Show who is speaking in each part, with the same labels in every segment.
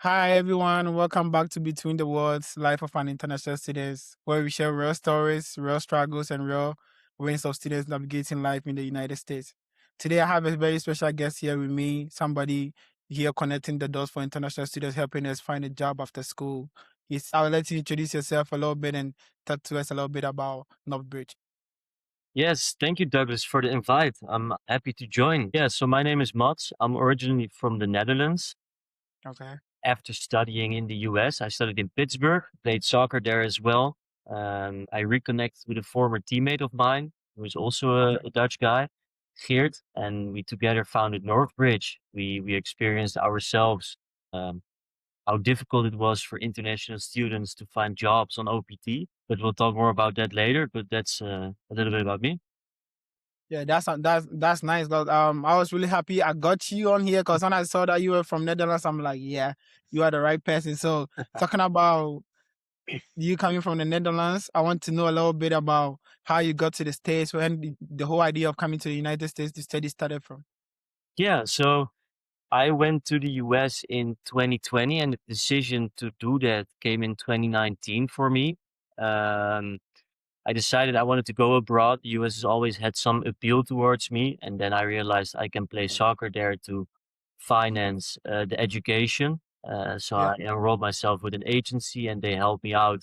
Speaker 1: Hi everyone, welcome back to Between the Worlds, Life of an International Student, where we share real stories, real struggles, and real wins of students navigating life in the United States. Today I have a very special guest here with me, somebody here connecting the doors for international students, helping us find a job after school. I'll let you introduce yourself a little bit and talk to us a little bit about Northbridge.
Speaker 2: Yes, thank you, Douglas, for the invite. I'm happy to join. Yeah, so my name is Mats. I'm originally from the Netherlands.
Speaker 1: Okay.
Speaker 2: After studying in the US, I studied in Pittsburgh, played soccer there as well. I reconnected with a former teammate of mine, who is also
Speaker 1: Okay.
Speaker 2: a Dutch guy, Geert, and we together founded Northbridge. We experienced ourselves um, how difficult it was for international students to find jobs on OPT, but we'll talk more about that later. But that's a little bit about me.
Speaker 1: Yeah, that's nice. 'Cause, I was really happy I got you on here because when I saw that you were from Netherlands, I'm like, yeah, you are the right person. So talking about you coming from the Netherlands, I want to know a little bit about how you got to the States, when the whole idea of coming to the United States to study started from.
Speaker 2: Yeah, so I went to the US in 2020, and the decision to do that came in 2019 for me. Um, I decided I wanted to go abroad. The US has always had some appeal towards me, and then I realized I can play soccer there to finance the education. So
Speaker 1: Yeah.
Speaker 2: I enrolled myself with an agency, and they helped me out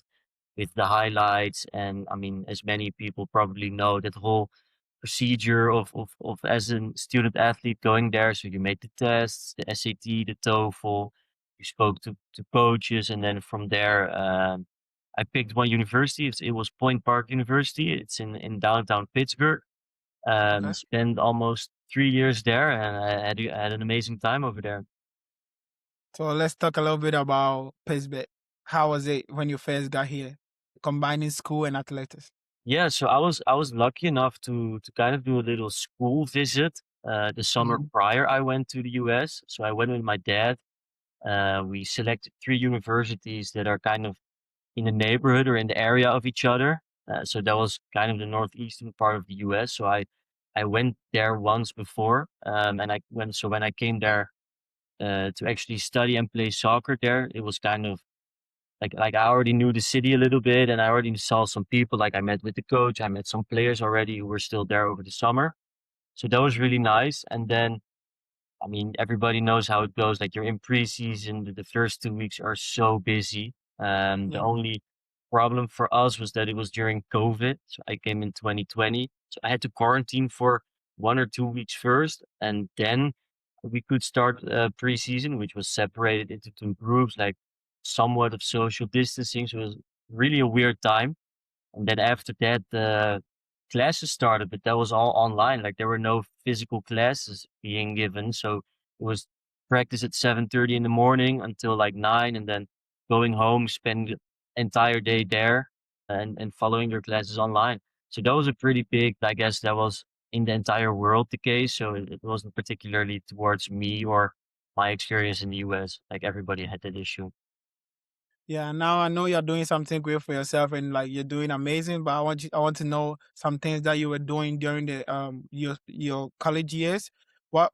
Speaker 2: with the highlights. And I mean, as many people probably know, that whole procedure of as a student athlete going there. So you made the tests, the SAT, the TOEFL. You spoke to coaches, and then from there, I picked one university. It was Point Park University. It's in downtown Pittsburgh.
Speaker 1: Okay.
Speaker 2: Spent almost 3 years there, and I had an amazing time over there.
Speaker 1: So let's talk a little bit about Pittsburgh. How was it when you first got here, combining school and athletics?
Speaker 2: Yeah, so I was lucky enough to kind of do a little school visit the summer
Speaker 1: Mhm.
Speaker 2: prior I went to the US. So I went with my dad. We selected three universities that are kind of in the neighborhood or in the area of each other. So that was kind of the northeastern part of the US. So I went there once before, and I went. So when I came there to actually study and play soccer there, it was kind of like I already knew the city a little bit, and I already saw some people. Like I met with the coach, I met some players already who were still there over the summer. So that was really nice. And then I mean, everybody knows how it goes. Like you're in preseason, the first 2 weeks are so busy. The
Speaker 1: Yeah.
Speaker 2: only problem for us was that it was during COVID. So I came in 2020. So I had to quarantine for 1 or 2 weeks first, and then we could start preseason, which was separated into two groups, like somewhat of social distancing. So it was really a weird time. And then after that, the classes started, but that was all online. Like there were no physical classes being given. So it was practice at 7:30 in the morning until like 9, and then going home, spend the entire day there and following your classes online. So that was a pretty big, I guess that was in the entire world the case. So it wasn't particularly towards me or my experience in the US. Like everybody had that issue.
Speaker 1: Yeah, now I know you're doing something great for yourself and like you're doing amazing, but I want to know some things that you were doing during the your college years. What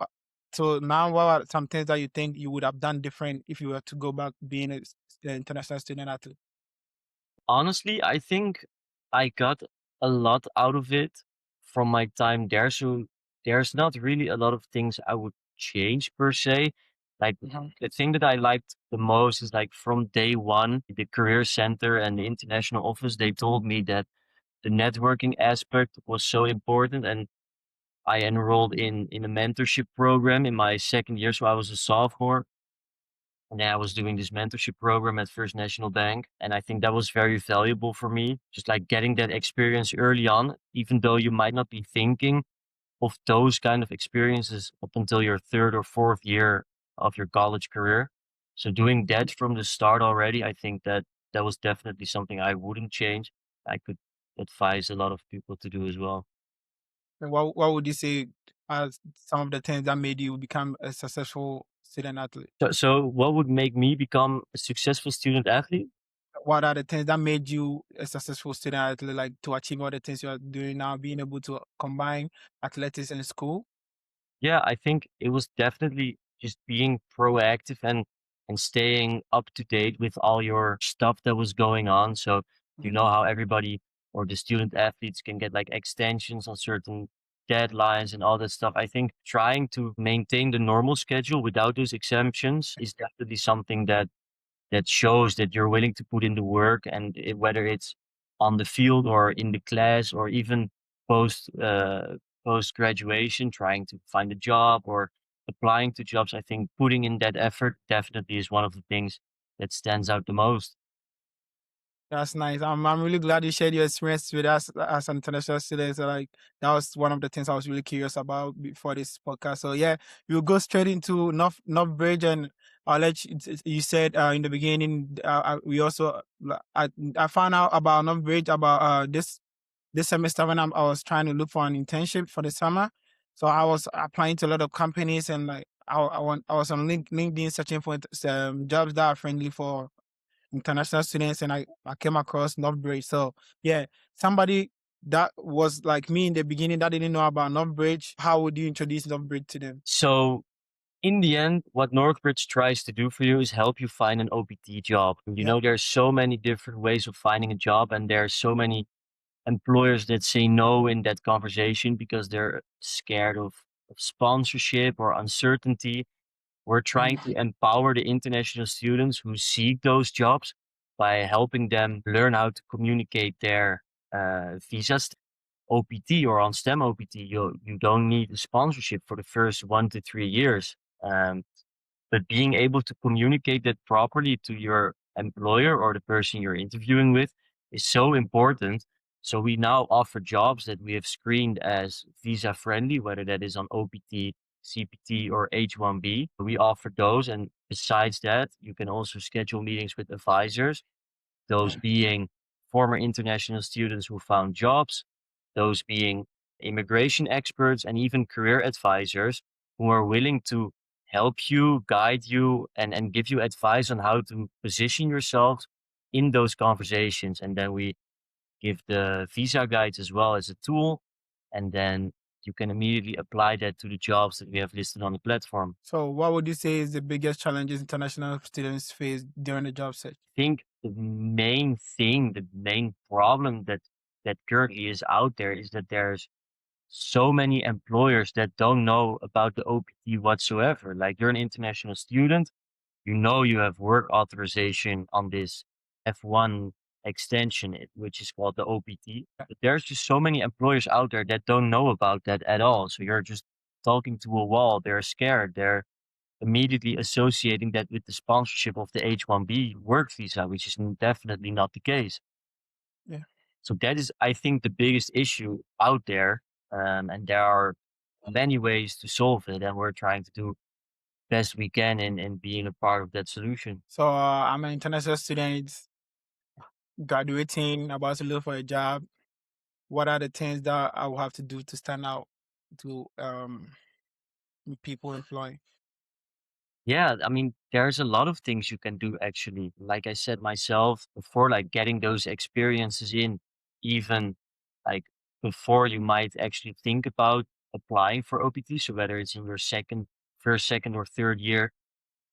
Speaker 1: so now what are some things that you think you would have done different if you were to go back being an international student athlete?
Speaker 2: Honestly, I think I got a lot out of it from my time there. So there's not really a lot of things I would change per se. Like
Speaker 1: Mhm.
Speaker 2: the thing that I liked the most is like from day one, the career center and the international office, they told me that the networking aspect was so important. And I enrolled in a mentorship program in my second year. So I was a sophomore. And I was doing this mentorship program at First National Bank. And I think that was very valuable for me. Just like getting that experience early on, even though you might not be thinking of those kind of experiences up until your third or fourth year of your college career. So doing that from the start already, I think that that was definitely something I wouldn't change. I could advise a lot of people to do as well.
Speaker 1: And what would you say are some of the things that made you become a successful student athlete?
Speaker 2: So what would make me become a successful student athlete?
Speaker 1: What are the things that made you a successful student athlete, like to achieve all the things you are doing now, being able to combine athletics and school?
Speaker 2: Yeah, I think it was definitely just being proactive and and staying up to date with all your stuff that was going on. So you know how everybody or the student athletes can get like extensions on certain deadlines and all that stuff. I think trying to maintain the normal schedule without those exemptions is definitely something that shows that you're willing to put in the work, and whether it's on the field or in the class or even post post graduation, trying to find a job or applying to jobs. I think putting in that effort definitely is one of the things that stands out the most.
Speaker 1: That's nice. I'm really glad you shared your experience with us as an international student. So, like, that was one of the things I was really curious about before this podcast. So yeah, we'll go straight into Northbridge, and I'll let you. You said in the beginning, we also I found out about Northbridge about this semester when I was trying to look for an internship for the summer. So I was applying to a lot of companies, and like I was on LinkedIn searching for jobs that are friendly for international students, and I came across Northbridge. So yeah, somebody that was like me in the beginning that didn't know about Northbridge, how would you introduce Northbridge to them?
Speaker 2: So in the end, what Northbridge tries to do for you is help you find an OPT job. You
Speaker 1: Yeah.
Speaker 2: know, there's so many different ways of finding a job, and there are so many employers that say no in that conversation because they're scared of sponsorship or uncertainty. We're trying
Speaker 1: Mhm.
Speaker 2: to empower the international students who seek those jobs by helping them learn how to communicate their visas. OPT or on STEM OPT, you don't need a sponsorship for the first 1 to 3 years. Um, but being able to communicate that properly to your employer or the person you're interviewing with is so important. So we now offer jobs that we have screened as visa friendly, whether that is on OPT, CPT, or H1B. We offer those. And besides that, you can also schedule meetings with advisors, those being former international students who found jobs, those being immigration experts, and even career advisors who are willing to help you, guide you, and give you advice on how to position yourself in those conversations. And then we give the visa guides as well as a tool. And then you can immediately apply that to the jobs that we have listed on the platform.
Speaker 1: So what would you say is the biggest challenges international students face during the job search?
Speaker 2: Think the main thing, the main problem that currently is out there is that there's so many employers that don't know about the OPT whatsoever. Like you're an international student, you know you have work authorization on this F1 extension, which is called the OPT. But there's just so many employers out there that don't know about that at all. So you're just talking to a wall. They're scared. They're immediately associating that with the sponsorship of the H1B work visa, which is definitely not the case.
Speaker 1: Yeah.
Speaker 2: So that is, I think, the biggest issue out there, and there are many ways to solve it, and we're trying to do best we can in being a part of that solution.
Speaker 1: So I'm an international student graduating, about to look for a job. What are the things that I will have to do to stand out to people employing?
Speaker 2: Yeah, I mean, there's a lot of things you can do actually. Like I said myself before, like getting those experiences in, even like before you might actually think about applying for OPT. So whether it's in your first, second, or third year,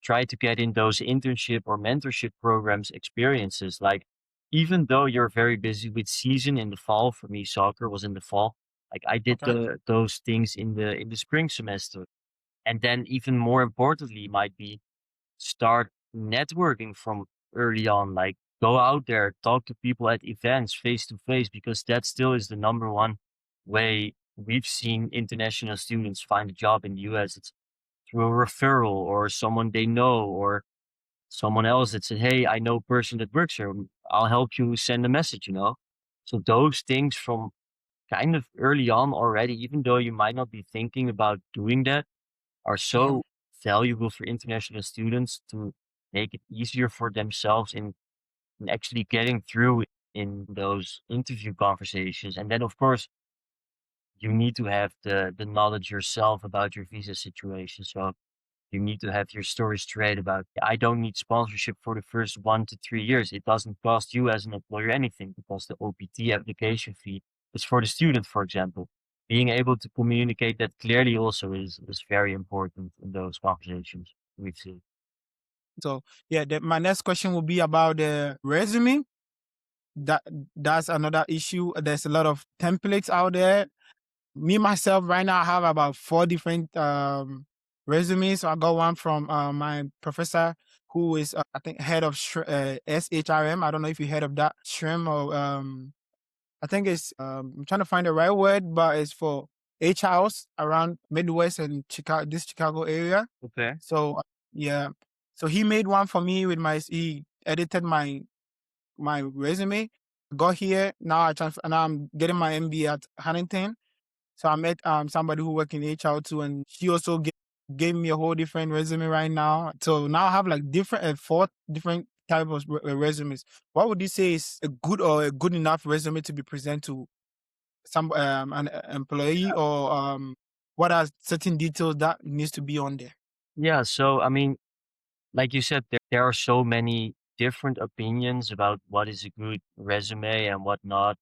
Speaker 2: try to get in those internship or mentorship programs experiences. Like, even though you're very busy with season in the fall, for me, soccer was in the fall. Like I did
Speaker 1: Okay.
Speaker 2: those things in the spring semester. And then even more importantly might be start networking from early on. Like go out there, talk to people at events face to face, because that still is the number one way we've seen international students find a job in the US. It's through a referral or someone they know or someone else that said, "Hey, I know a person that works here. I'll help you send a message," you know? So those things from kind of early on already, even though you might not be thinking about doing that, are
Speaker 1: Mhm.
Speaker 2: so valuable for international students to make it easier for themselves in actually getting through in those interview conversations. And then, of course, you need to have the knowledge yourself about your visa situation. So you need to have your story straight about, I don't need sponsorship for the first 1 to 3 years. It doesn't cost you as an employer anything because the OPT application fee is for the student, for example. Being able to communicate that clearly also is very important in those conversations we've seen.
Speaker 1: So yeah, my next question will be about the resume. That that's another issue. There's a lot of templates out there. Me myself right now I have about 4 different resumes. So I got one from my professor who is I think head of SHRM. I don't know if you heard of that SHRM or I think it's I'm trying to find the right word, but it's for H house around Midwest and Chicago, this Chicago area.
Speaker 2: Okay.
Speaker 1: So yeah, so he made one for me with he edited my resume. Got here now. Now I'm getting my MBA at Huntington. So I met somebody who worked in HR too, and she also gave me a whole different resume right now. So now I have like different 4 different types of resumes. What would you say is a good or a good enough resume to be presented to some an employee, or what are certain details that needs to be on there?
Speaker 2: Yeah. So, I mean, like you said, there are so many different opinions about what is a good resume and what not.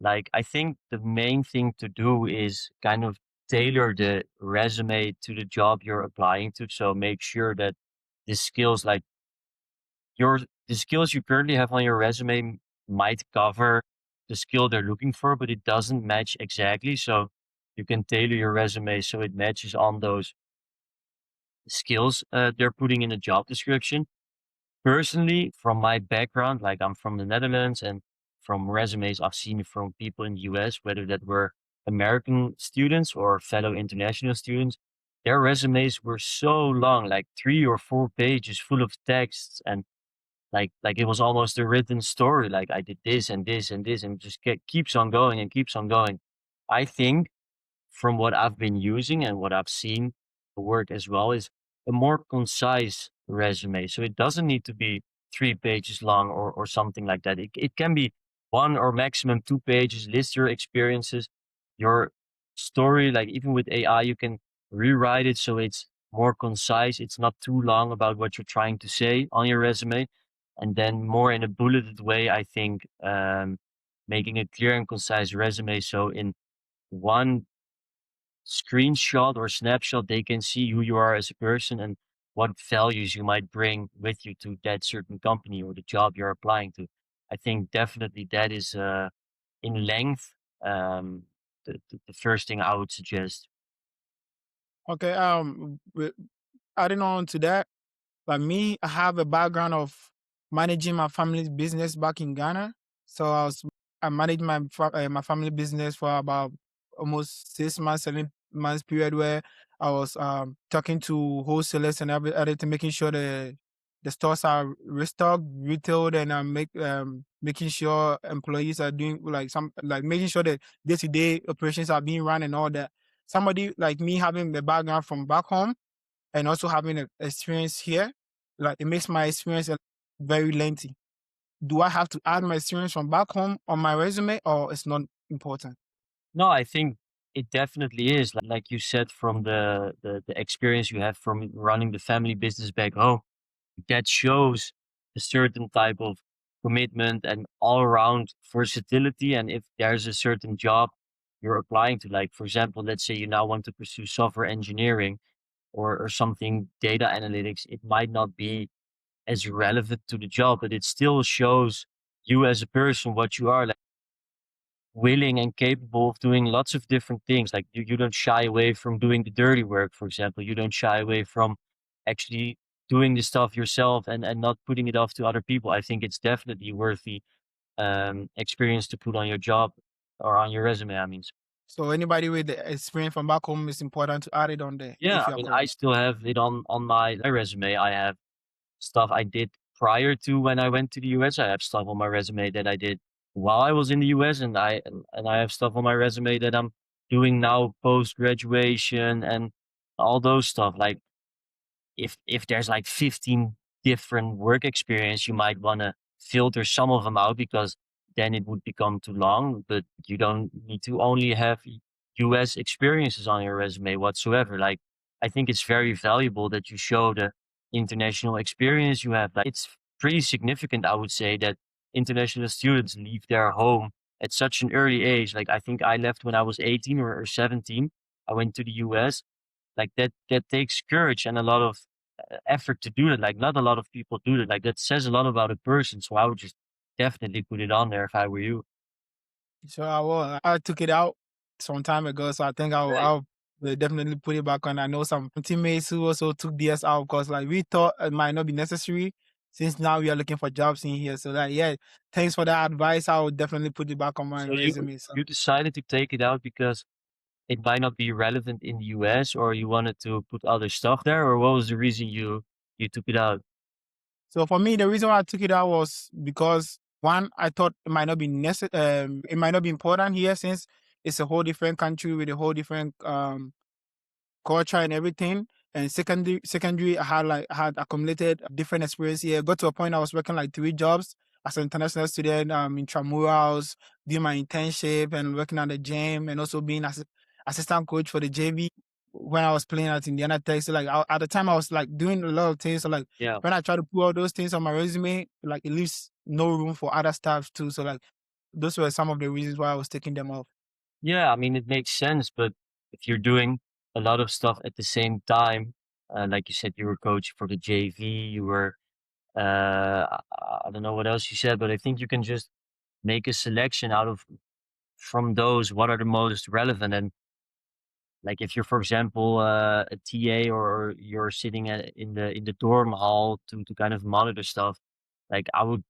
Speaker 2: Like, I think the main thing to do is kind of tailor the resume to the job you're applying to. So make sure that the skills, like your the skills you currently have on your resume might cover the skill they're looking for, but it doesn't match exactly. So you can tailor your resume so it matches on those skills they're putting in the job description. Personally, from my background, like I'm from the Netherlands, and from resumes I've seen from people in the US, whether that were American students or fellow international students, their resumes were so long, like 3 or 4 pages full of texts, and like it was almost a written story. Like I did this and this and this, and just keeps on going and keeps on going. I think from what I've been using and what I've seen work as well is a more concise resume. So it doesn't need to be 3 pages long or something like that. It can be 1 or maximum 2 pages, list your experiences, your story. Like even with AI, you can rewrite it so it's more concise. It's not too long about what you're trying to say on your resume. And then more in a bulleted way, I think making a clear and concise resume. So in one screenshot or snapshot, they can see who you are as a person and what values you might bring with you to that certain company or the job you're applying to. I think definitely that is in length the first thing I would suggest.
Speaker 1: Okay, adding on to that, like me, I have a background of managing my family's business back in Ghana. So I managed my family business for about almost 6 months, 7 months period where I was talking to wholesalers and everything, making sure the stores are restocked, retailed, and making sure employees are doing like making sure that day to day operations are being run and all that. Somebody like me having the background from back home and also having an experience here, like it makes my experience very lengthy. Do I have to add my experience from back home on my resume, or it's not important?
Speaker 2: No, I think it definitely is. Like you said, from the experience you have from running the family business back home, that shows a certain type of commitment and all around versatility. And if there's a certain job you're applying to, like, for example, let's say you now want to pursue software engineering or something data analytics, it might not be as relevant to the job, but it still shows you as a person, what you are, like willing and capable of doing lots of different things. Like you don't shy away from doing the dirty work, for example. You don't shy away from actually doing the stuff yourself and not putting it off to other people. I think it's definitely worth the experience to put on your job or on your resume. I mean,
Speaker 1: So anybody with the experience from back home is important to add it on there
Speaker 2: yeah,
Speaker 1: if
Speaker 2: I
Speaker 1: you are
Speaker 2: mean, I
Speaker 1: correct.
Speaker 2: still have it on my resume. I have stuff I did prior to when I went to the US. I have stuff on my resume that I did while I was in the US, and I have stuff on my resume that I'm doing now post graduation and all those stuff. Like if there's like 15 different work experience, you might want to filter some of them out because then it would become too long. But you don't need to only have US experiences on your resume whatsoever. Like I think it's very valuable that you show the international experience you have. Like it's pretty significant, I would say, that international students leave their home at such an early age. Like I think I left when I was 18 or 17. I went to the US. Like that takes courage and a lot of effort to do it. Like, not a lot of people do it. Like, that says a lot about a person. So I would just definitely put it on there if I were you.
Speaker 1: So I will. I took it out some time ago, so I think
Speaker 2: Right.
Speaker 1: I'll definitely put it back on. I know some teammates who also took DS out because like we thought it might not be necessary since now we are looking for jobs in here. So like yeah, thanks for that advice. I will definitely put it back on my
Speaker 2: So you
Speaker 1: resume. So
Speaker 2: you decided to take it out because it might not be relevant in the US, or you wanted to put other stuff there, or what was the reason you took it out?
Speaker 1: so for me, the reason why I took it out was because one, I thought it might not be it might not be important here since it's a whole different country with a whole different culture and everything. And secondary, I had accumulated different experience here. Got to a point I was working like 3 jobs as an international student, in Tramurals, doing my internship and working at the gym, and also being assistant coach for the JV when I was playing at Indiana Tech. So like at the time I was like doing a lot of things. So like
Speaker 2: Yeah.
Speaker 1: when I try to put all those things on my resume, like it leaves no room for other stuff too. So like those were some of the reasons why I was taking them off.
Speaker 2: Yeah, I mean, it makes sense, but if you're doing a lot of stuff at the same time, like you said, you were coach for the JV, you were, I don't know what else you said, but I think you can just make a selection out of from those, what are the most relevant. And like if you're, for example, a TA, or you're sitting in the dorm hall to kind of monitor stuff, like I would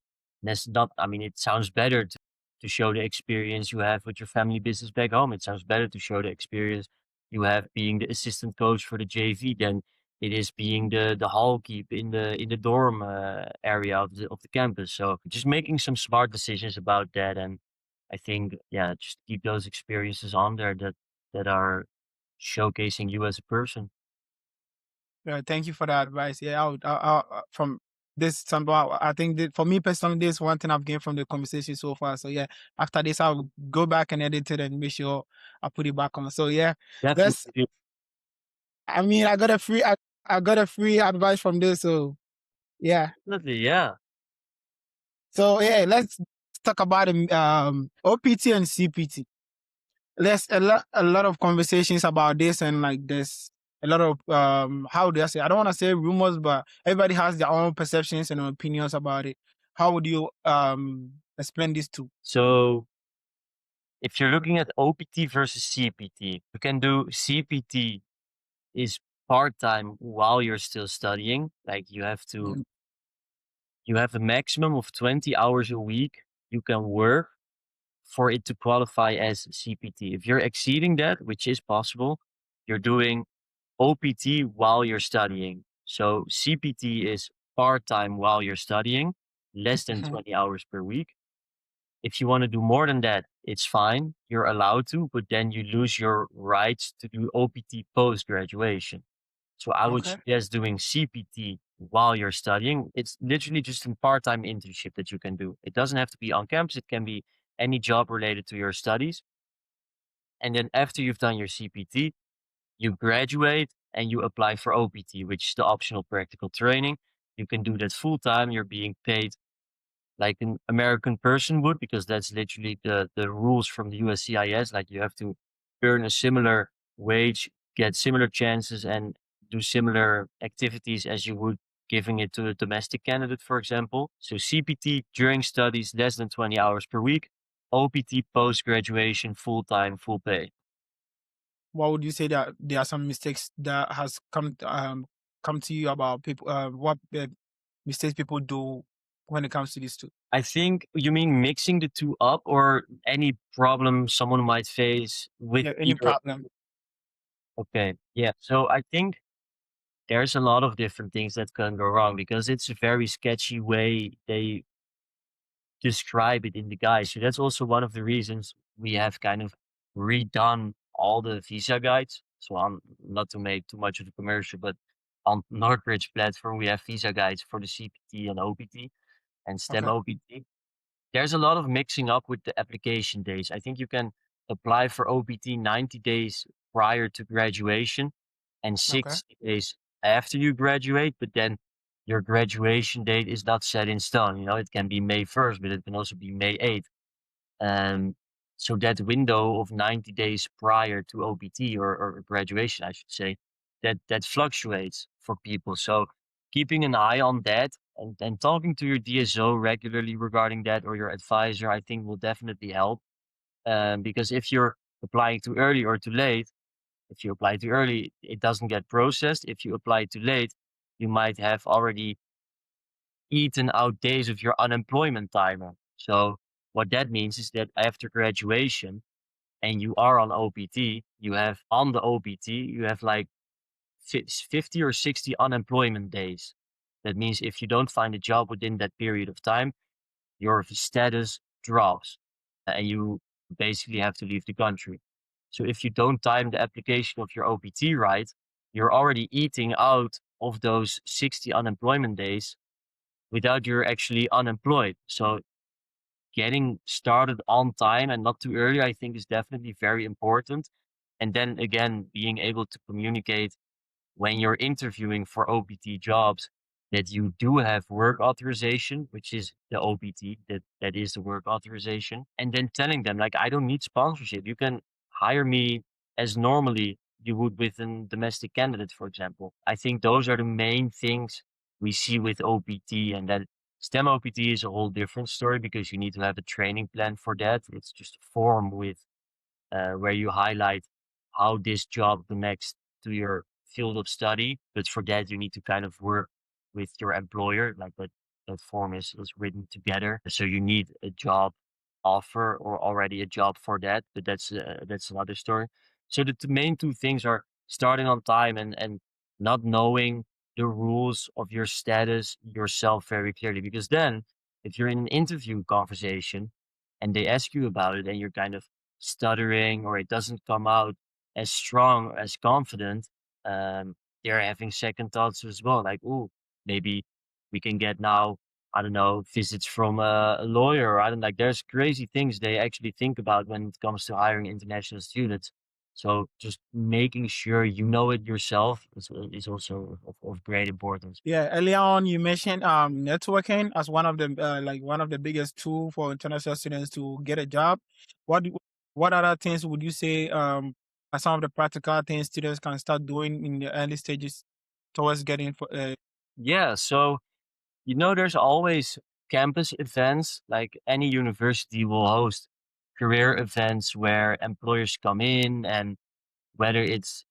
Speaker 2: not. I mean, it sounds better to show the experience you have with your family business back home. It sounds better to show the experience you have being the assistant coach for the JV than it is being the hall keep in the dorm area of the campus. So just making some smart decisions about that, and I think, yeah, just keep those experiences on there that are showcasing you as a person.
Speaker 1: Yeah, thank you for that advice. Yeah, from this some I think that for me personally, this is one thing I've gained from the conversation so far. So yeah, after this, I'll go back and edit it and make sure I put it back on. So yeah, let's.
Speaker 2: Definitely,
Speaker 1: I mean, I got a free advice from this. So yeah,
Speaker 2: definitely, yeah.
Speaker 1: so yeah, let's talk about OPT and CPT. There's a lot of conversations about this, and like there's a lot of how do I say, I don't want to say rumors, but everybody has their own perceptions and opinions about it. How would you explain this to?
Speaker 2: So if you're looking at OPT versus CPT, you can do CPT is part-time while you're still studying. Like,
Speaker 1: Mm.
Speaker 2: you have a maximum of 20 hours a week you can work for it to qualify as CPT. If you're exceeding that, which is possible, you're doing OPT while you're studying. So CPT is part-time while you're studying, less than
Speaker 1: Mhm.
Speaker 2: 20 hours per week. If you want to do more than that, it's fine. You're allowed to, but then you lose your rights to do OPT post graduation. So I would
Speaker 1: Okay.
Speaker 2: suggest doing CPT while you're studying. It's literally just a part-time internship that you can do. It doesn't have to be on campus. It can be any job related to your studies. And then after you've done your CPT, you graduate and you apply for OPT, which is the optional practical training. You can do that full time. You're being paid like an American person would, because that's literally the rules from the USCIS. Like, you have to earn a similar wage, get similar chances, and do similar activities as you would giving it to a domestic candidate, for example. So CPT during studies, less than 20 hours per week. OPT post graduation, full time, full pay.
Speaker 1: What would you say that there are some mistakes that has come to you about people? What mistakes people do when it comes to these two?
Speaker 2: I think you mean mixing the two up, or any problem someone might face with
Speaker 1: Yeah, any
Speaker 2: either.
Speaker 1: problem?
Speaker 2: Okay, yeah. So I think there's a lot of different things that can go wrong, because it's a very sketchy way they describe it in the guide. So that's also one of the reasons we have kind of redone all the visa guides. So on, not to make too much of a commercial, but on Northbridge platform, we have visa guides for the CPT and OPT and STEM
Speaker 1: Okay.
Speaker 2: OPT. There's a lot of mixing up with the application days. I think you can apply for OPT 90 days prior to graduation and
Speaker 1: Okay.
Speaker 2: 60 days after you graduate, but then your graduation date is not set in stone. You know, it can be May 1st, but it can also be May 8th. Um, so that window of 90 days prior to OPT, or graduation, I should say, that fluctuates for people. So keeping an eye on that and talking to your DSO regularly regarding that or your advisor, I think will definitely help. Because if you're applying too early or too late, if you apply too early, it doesn't get processed. If you apply too late, you might have already eaten out days of your unemployment timer. So what that means is that after graduation and you are on OPT, you have on the OPT, you have like 50 or 60 unemployment days. That means if you don't find a job within that period of time, your status drops and you basically have to leave the country. So if you don't time the application of your OPT right, you're already eating out of those 60 unemployment days without you're actually unemployed. So getting started on time and not too early, I think is definitely very important. And then again, being able to communicate when you're interviewing for OPT jobs that you do have work authorization, which is the OPT, that is the work authorization, and then telling them like, I don't need sponsorship. You can hire me as normally you would with a domestic candidate, for example. I think those are the main things we see with OPT, and then STEM OPT is a whole different story because you need to have a training plan for that. It's just a form with where you highlight how this job connects to your field of study. But for that, you need to kind of work with your employer, like that form is written together. So you need a job offer or already a job for that. But that's another story. So the main two things are starting on time and not knowing the rules of your status yourself very clearly. Because then, if you're in an interview conversation and they ask you about it and you're kind of stuttering or it doesn't come out as strong, as confident, they're having second thoughts as well. Like, oh, maybe we can get now, I don't know, visits from a lawyer. I don't like, there's crazy things they actually think about when it comes to hiring international students. So just making sure you know it yourself is also of great importance.
Speaker 1: Yeah, earlier on you mentioned networking as one of the like one of the biggest tool for international students to get a job. What do, what other things would you say are some of the practical things students can start doing in the early stages towards getting for
Speaker 2: Yeah. So, there's always campus events, like any university will host career events where employers come in, and whether it's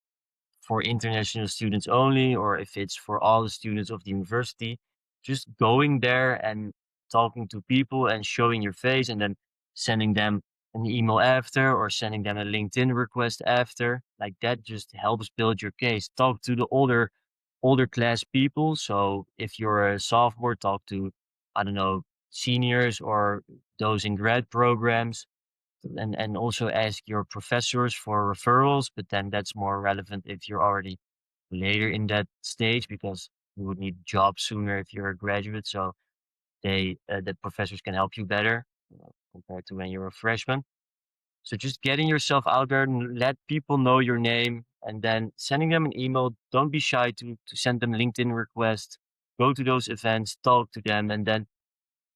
Speaker 2: for international students only or if it's for all the students of the university, just going there and talking to people and showing your face and then sending them an email after or sending them a LinkedIn request after, like that just helps build your case. Talk to the older class people. So if you're a sophomore, talk to, I don't know, seniors or those in grad programs, and also ask your professors for referrals, but then that's more relevant if you're already later in that stage because you would need a job sooner if you're a graduate. So the professors can help you better compared to when you're a freshman. So just getting yourself out there and let people know your name and then sending them an email. Don't be shy to send them LinkedIn requests. Go to those events, talk to them, and then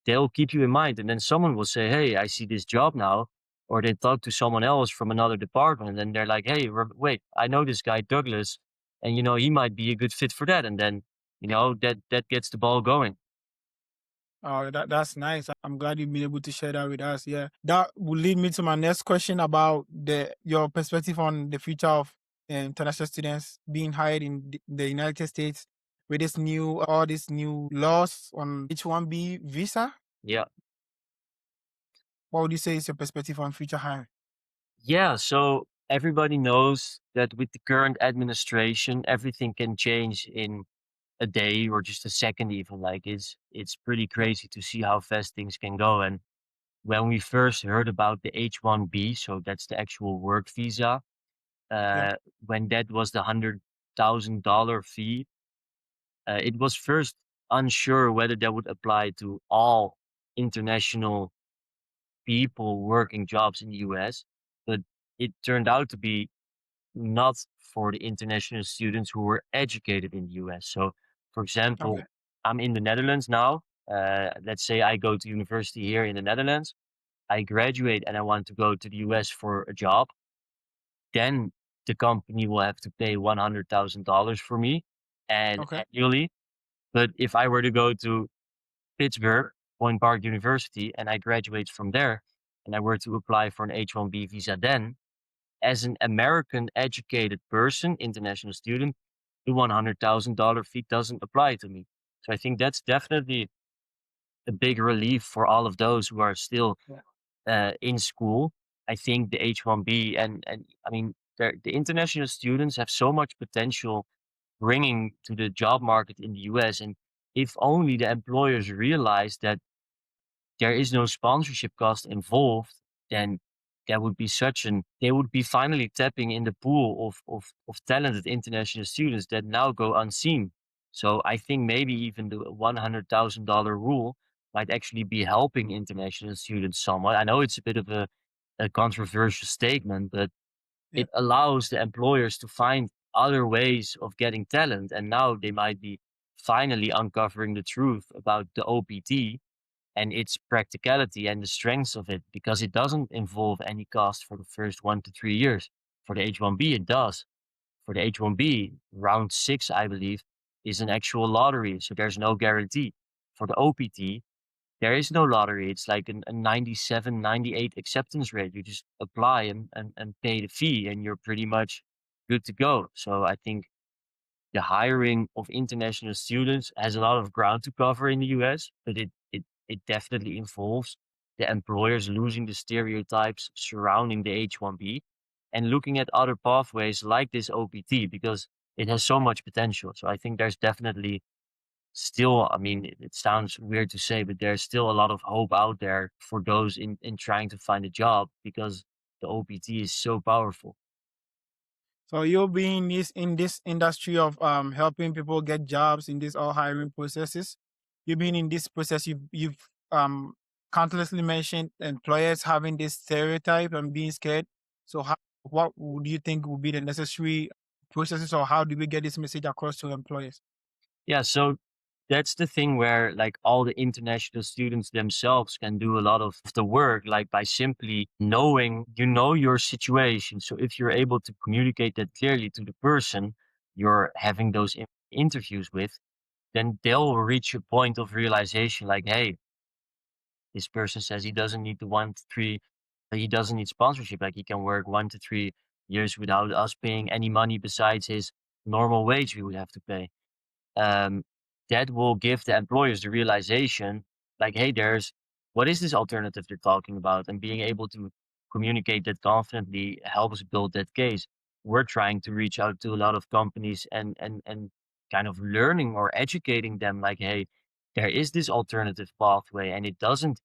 Speaker 2: they'll keep you in mind. And then someone will say, "Hey, I see this job now." Or they talk to someone else from another department and then they're like, "Hey, wait, I know this guy Douglas, and he might be a good fit for that." And then, that gets the ball going.
Speaker 1: Oh, that's nice. I'm glad you've been able to share that with us. Yeah, that will lead me to my next question about the your perspective on the future of international students being hired in the United States with this new all these new laws on H-1B visa.
Speaker 2: Yeah.
Speaker 1: What would you say is your perspective on future hiring?
Speaker 2: Yeah. So everybody knows that with the current administration, everything can change in a day or just a second even. Like it's pretty
Speaker 1: Yeah,
Speaker 2: crazy to see how fast things can go. And when we first heard about the H-1B, so that's the actual work visa,
Speaker 1: yeah,
Speaker 2: uh, when that was the $100,000 fee, it was first unsure whether that would apply to all international people working jobs in the US, but it turned out to be not for the international students who were educated in the US. So, for
Speaker 1: okay,
Speaker 2: example, I'm in the Netherlands now. Let's say I go to university here in the Netherlands. I graduate and I want to go to the US for a job. Then the company will have to pay $100,000 for me and
Speaker 1: Okay.
Speaker 2: annually. But if I were to go to Pittsburgh, Point Park University, and I graduate from there, and I were to apply for an H-1B visa then, as an American educated person, international student, the $100,000 fee doesn't apply to me. So I think that's definitely a big relief for all of those who are still
Speaker 1: Yeah.
Speaker 2: in school. I think the H-1B and I mean, the international students have so much potential bringing to the job market in the US. And if only the employers realize that there is no sponsorship cost involved, then that would be such an they would be finally tapping in the pool of talented international students that now go unseen. So I think maybe even the $100,000 rule might actually be helping international students somewhat. I know it's a bit of a controversial statement, but
Speaker 1: Yeah.
Speaker 2: it allows the employers to find other ways of getting talent. And now they might be finally uncovering the truth about the OPT and its practicality and the strengths of it because it doesn't involve any cost for the first 1 to 3 years. For the H-1B, it does. For the H-1B, round six, I believe, is an actual lottery, so there's no guarantee. For the OPT, there is no lottery. It's like a 97, 98 acceptance rate. You just apply and pay the fee, and you're pretty much good to go. So I think the hiring of international students has a lot of ground to cover in the US, but it definitely involves the employers losing the stereotypes surrounding the H-1B and looking at other pathways like this OPT because it has so much potential. So I think there's definitely still, I mean, it sounds weird to say, but there's still a lot of hope out there for those in trying to find a job because the OPT is so powerful.
Speaker 1: So you'll be in this industry of helping people get jobs in this all hiring processes. You've been in this process. You've countlessly mentioned employers having this stereotype and being scared. So what would you think would be the necessary processes, or how do we get this message across to employers?
Speaker 2: Yeah, so that's the thing where like all the international students themselves can do a lot of the work, like by simply knowing, your situation. So if you're able to communicate that clearly to the person you're having those interviews with, then they'll reach a point of realization like, hey, this person says he doesn't need the 1 to 3, he doesn't need sponsorship. Like he can work 1 to 3 years without us paying any money besides his normal wage we would have to pay. um, that will give the employers the realization like, hey, what is this alternative they're talking about? And being able to communicate that confidently helps build that case. We're trying to reach out to a lot of companies and kind of learning or educating them like, hey, there is this alternative pathway and it doesn't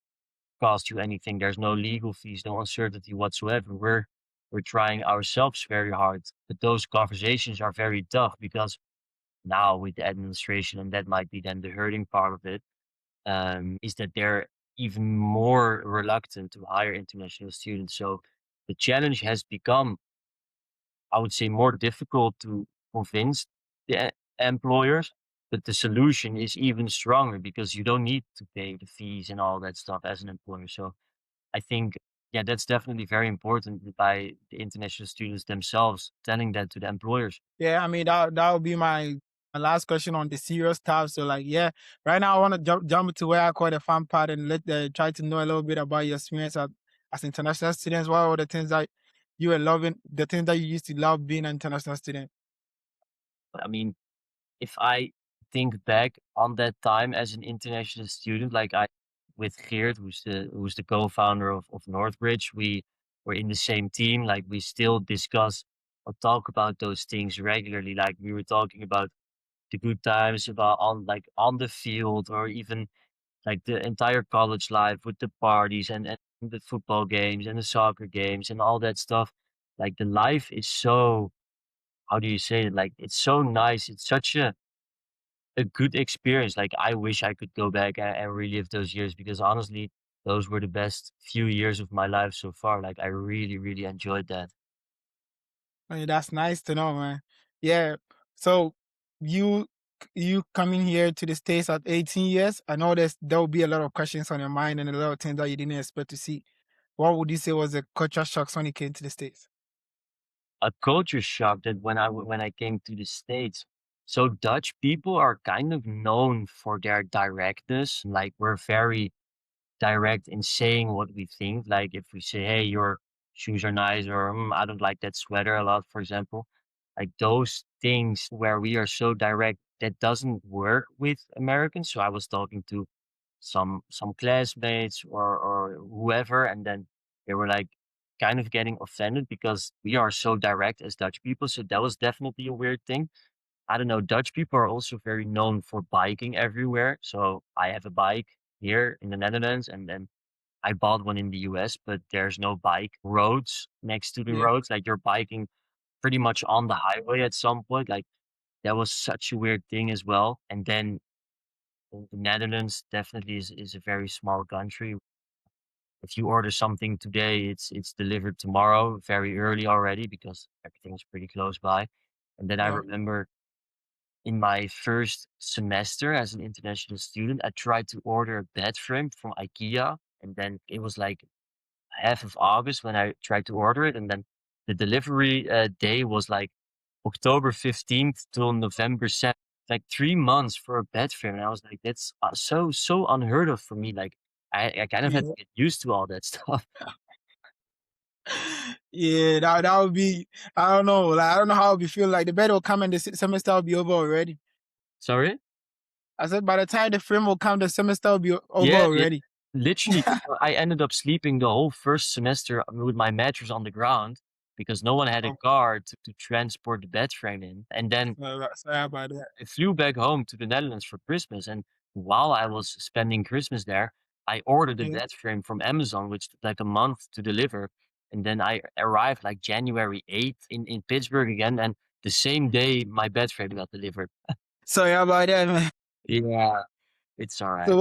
Speaker 2: cost you anything. There's no legal fees, no uncertainty whatsoever. We're trying ourselves very hard. But those conversations are very tough because now with the administration, and that might be then the hurting part of it, is that they're even more reluctant to hire international students. So the challenge has become, I would say, more difficult to convince the employers, but the solution is even stronger because you don't need to pay the fees and all that stuff as an employer. So I think, yeah, that's definitely very important by the international students themselves telling that to the employers.
Speaker 1: Yeah, I mean that would be my last question on the serious stuff. So like, yeah, right now I want to jump into where I call the fun part and try to know a little bit about your experience as international students. What were the things that you were loving, the things that you used to love being an international student?
Speaker 2: I mean, if I think back on that time as an international student, like I with Geert, who's the co-founder of Northbridge, we were in the same team. Like we still discuss or talk about those things regularly. Like we were talking about the good times about on the field or even like the entire college life with the parties and the football games and the soccer games and all that stuff. Like the life is so, how do you say it? Like it's so nice. It's such a good experience. Like, I wish I could go back and relive those years because honestly, those were the best few years of my life so far. Like, I really, really enjoyed that.
Speaker 1: I mean, that's nice to know, man. Yeah. So you you coming here to the States at 18 years, I know there will be a lot of questions on your mind and a lot of things that you didn't expect to see. What would you say was the culture shocks when you came to the States?
Speaker 2: a culture shock that when I came to the States. So Dutch people are kind of known for their directness. Like we're very direct in saying what we think. Like if we say, "Hey, your shoes are nice," or "I don't like that sweater a lot," for example. Like those things where we are so direct, that doesn't work with Americans. So I was talking to some classmates or whoever, and then they were like kind of getting offended because we are so direct as Dutch people. So that was definitely a weird thing. I don't know. Dutch people are also very known for biking everywhere. So I have a bike here in the Netherlands, and then I bought one in the US, but there's no bike roads next to the
Speaker 1: Yeah.
Speaker 2: roads. Like you're biking pretty much on the highway at some point. Like that was such a weird thing as well. And then the Netherlands definitely is a very small country. If you order something today, it's delivered tomorrow, very early already because everything is pretty close by. And then I
Speaker 1: Yeah.
Speaker 2: remember in my first semester as an international student, I tried to order a bed frame from IKEA, and then it was like half of August when I tried to order it, and then the delivery day was like October 15th till November 7th, like 3 months for a bed frame. And I was like, that's so unheard of for me. Like I kind of had to
Speaker 1: Yeah.
Speaker 2: get used to all that stuff.
Speaker 1: Yeah, that would be, I don't know, like, I don't know how it would be feel like the bed will come and the semester will be over already.
Speaker 2: Sorry?
Speaker 1: I said by the time the frame will come, the semester will be over
Speaker 2: Yeah, yeah.
Speaker 1: already.
Speaker 2: Literally, I ended up sleeping the whole first semester with my mattress on the ground because no one had a
Speaker 1: Oh,
Speaker 2: car to transport the bed frame in. And then
Speaker 1: sorry about that.
Speaker 2: I flew back home to the Netherlands for Christmas. And while I was spending Christmas there, I ordered a
Speaker 1: Yeah.
Speaker 2: bed frame from Amazon, which took like a month to deliver. And then I arrived like January 8th in Pittsburgh again. And the same day, my bed frame got delivered.
Speaker 1: Sorry about that, man.
Speaker 2: Yeah, it's all
Speaker 1: So
Speaker 2: right.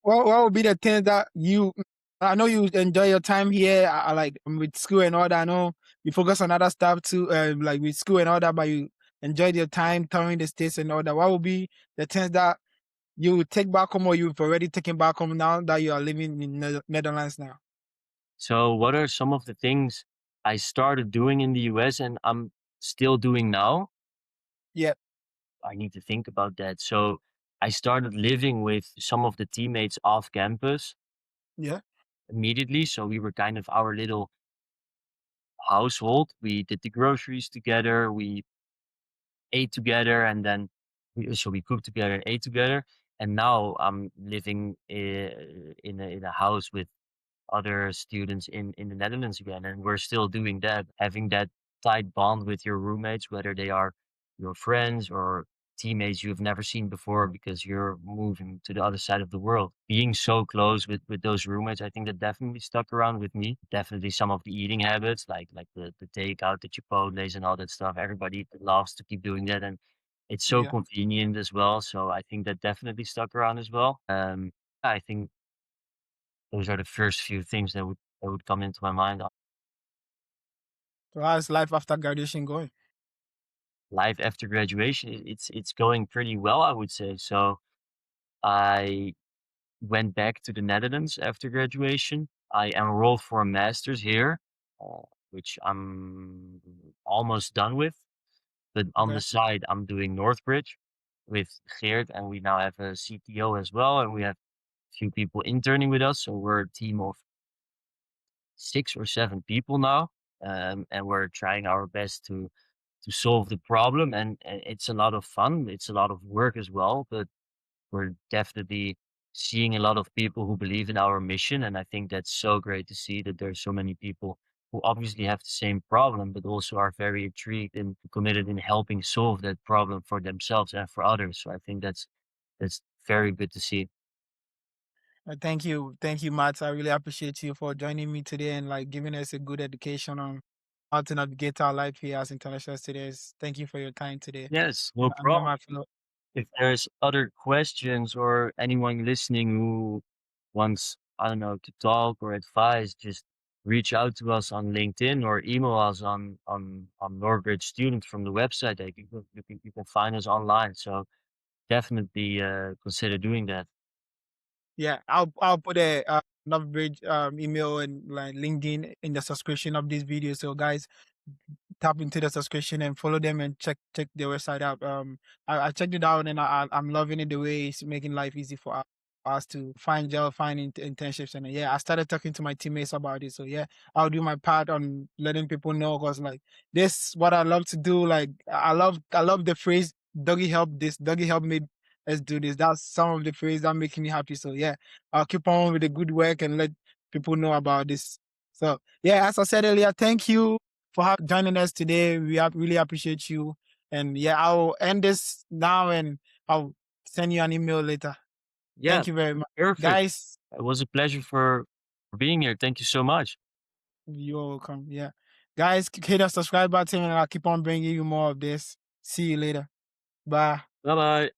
Speaker 1: what would be the things that you, I know you enjoy your time here, like with school and all that. I know you focus on other stuff too, like with school and all that, but you enjoyed your time touring the states and all that. What would be the things that you would take back home, or you've already taken back home now that you are living in Netherlands now?
Speaker 2: So, what are some of the things I started doing in the US and I'm still doing now?
Speaker 1: Yeah.
Speaker 2: I need to think about that. So, I started living with some of the teammates off campus
Speaker 1: Yeah.
Speaker 2: immediately. So, we were kind of our little household. We did the groceries together, we ate together, and then we cooked together and ate together. And now I'm living in a house with other students in the Netherlands again, and we're still doing that, having that tight bond with your roommates, whether they are your friends or teammates you've never seen before because you're moving to the other side of the world. Being so close with those roommates, I think that definitely stuck around with me. Definitely some of the eating habits, like the takeout, the Chipotles and all that stuff. Everybody loves to keep doing that, and it's so
Speaker 1: Yeah.
Speaker 2: convenient as well. So I think that definitely stuck around as well. I think those are the first few things that would come into my mind.
Speaker 1: So how's life after graduation going?
Speaker 2: Life after graduation, it's going pretty well, I would say. So I went back to the Netherlands after graduation. I enrolled for a master's here, which I'm almost done with. But on the
Speaker 1: Okay.
Speaker 2: side, I'm doing Northbridge with Geert, and we now have a CTO as well, and we have a few people interning with us. So we're a team of 6 or 7 people now, and we're trying our best to solve the problem. And it's a lot of fun. It's a lot of work as well, but we're definitely seeing a lot of people who believe in our mission, and I think that's so great to see that there's so many people who obviously have the same problem, but also are very intrigued and committed in helping solve that problem for themselves and for others. So I think that's very good to see.
Speaker 1: Thank you, Matt. I really appreciate you for joining me today and like giving us a good education on how to navigate our life here as international students. Thank you for your time today.
Speaker 2: Yes, no
Speaker 1: And then
Speaker 2: problem.
Speaker 1: my fellow,
Speaker 2: If there's other questions or anyone listening who wants, I don't know, to talk or advice, just reach out to us on LinkedIn or email us on Northbridge Student from the website. Like you can find us online. So definitely consider doing that.
Speaker 1: yeah, I'll put a Northbridge email and like LinkedIn in the subscription of this video. So guys, tap into the subscription and follow them and check their website out. I checked it out and I'm loving it the way it's making life easy for us to find job, internships, and yeah, I started talking to my teammates about it. So yeah, I'll do my part on letting people know because like this, what I love to do. Like I love the phrase "doggy help this, doggy help me." Let's do this. That's some of the phrase that making me happy. So yeah, I'll keep on with the good work and let people know about this. So yeah, as I said earlier, thank you for joining us today. Really appreciate you. And yeah, I'll end this now and I'll send you an email later.
Speaker 2: Yeah,
Speaker 1: Thank you very much.
Speaker 2: perfect.
Speaker 1: Guys,
Speaker 2: It was a pleasure for being here. Thank you so much.
Speaker 1: you're welcome. Yeah. Guys, hit the subscribe button and I'll keep on bringing you more of this. See you later. Bye.
Speaker 2: Bye bye.